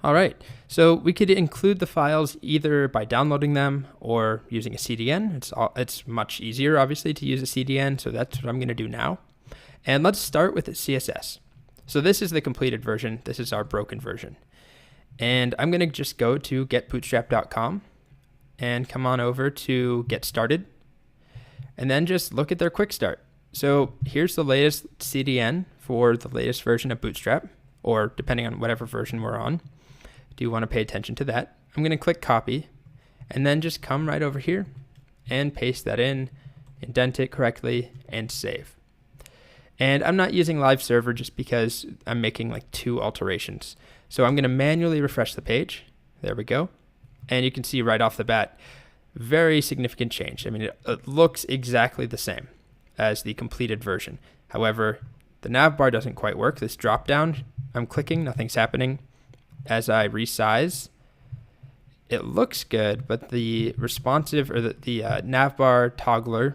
All right, so we could include the files either by downloading them or using a CDN. It's much easier, obviously, to use a CDN, so that's what I'm going to do now. And let's start with the CSS. So this is the completed version. This is our broken version. And I'm going to just go to getbootstrap.com and come on over to Get Started, and then just look at their quick start. So here's the latest CDN for the latest version of Bootstrap, or depending on whatever version we're on. Do you want to pay attention to that? I'm going to click copy and then just come right over here and paste that in, indent it correctly, and save. And I'm not using live server just because I'm making like 2 alterations. So I'm going to manually refresh the page. There we go. And you can see right off the bat, very significant change. I mean, it looks exactly the same as the completed version. However, the nav bar doesn't quite work. This drop down, I'm clicking, nothing's happening. As I resize, it looks good, but the responsive or the nav bar toggler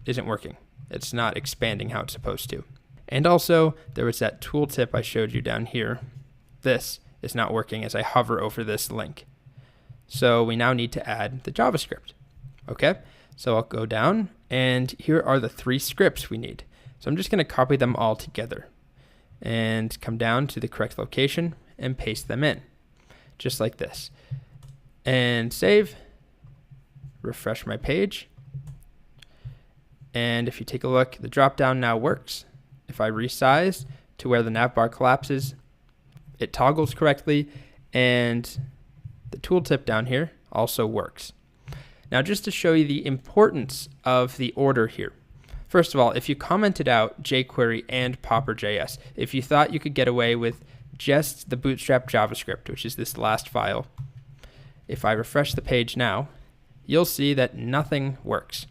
isn't working. It's not expanding how it's supposed to. And also, there was that tooltip I showed you down here. This is not working as I hover over this link. So we now need to add the JavaScript. Okay, so I'll go down, and here are the 3 scripts we need. So I'm just going to copy them all together and come down to the correct location and paste them in, just like this. And save, refresh my page. And if you take a look, the drop-down now works. If I resize to where the navbar collapses, it toggles correctly, and the tooltip down here also works. Now, just to show you the importance of the order here. First of all, if you commented out jQuery and Popper.js, if you thought you could get away with just the Bootstrap JavaScript, which is this last file, if I refresh the page now, you'll see that nothing works.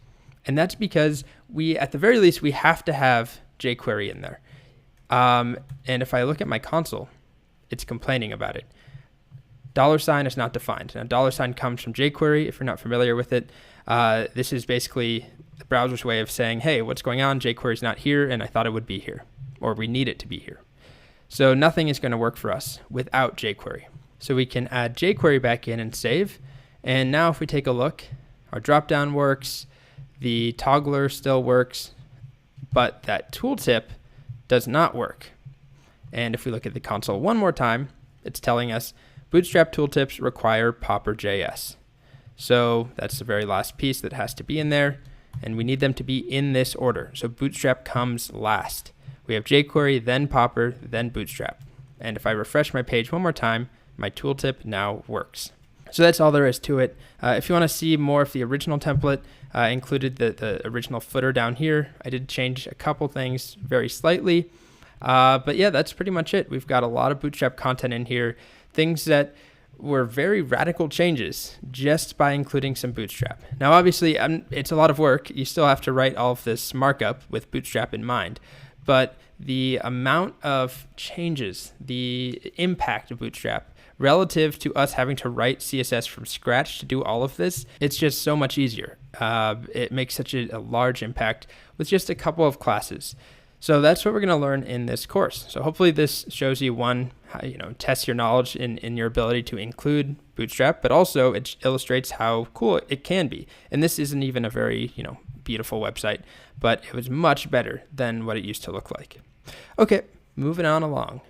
And that's because at the very least, we have to have jQuery in there. And if I look at my console, it's complaining about it. $ is not defined. Now, $ comes from jQuery. If you're not familiar with it, this is basically the browser's way of saying, hey, what's going on? jQuery is not here, and I thought it would be here, or we need it to be here. So nothing is going to work for us without jQuery. So we can add jQuery back in and save. And now if we take a look, our dropdown works, the toggler still works, but that tooltip does not work. And if we look at the console one more time, it's telling us Bootstrap tooltips require Popper.js. So that's the very last piece that has to be in there, and we need them to be in this order. So Bootstrap comes last. We have jQuery, then Popper, then Bootstrap. And if I refresh my page one more time, my tooltip now works. So that's all there is to it. If you want to see more of the original template, I included the original footer down here. I did change a couple things very slightly. But yeah, that's pretty much it. We've got a lot of Bootstrap content in here, things that were very radical changes just by including some Bootstrap. Now, obviously, it's a lot of work. You still have to write all of this markup with Bootstrap in mind. But the amount of changes, the impact of Bootstrap relative to us having to write CSS from scratch to do all of this, it's just so much easier. It makes such a large impact with just a couple of classes. So that's what we're going to learn in this course. So hopefully this shows you, one, how, test your knowledge in your ability to include Bootstrap, but also it illustrates how cool it can be. And this isn't even a very, beautiful website, but it was much better than what it used to look like. Okay, moving on along.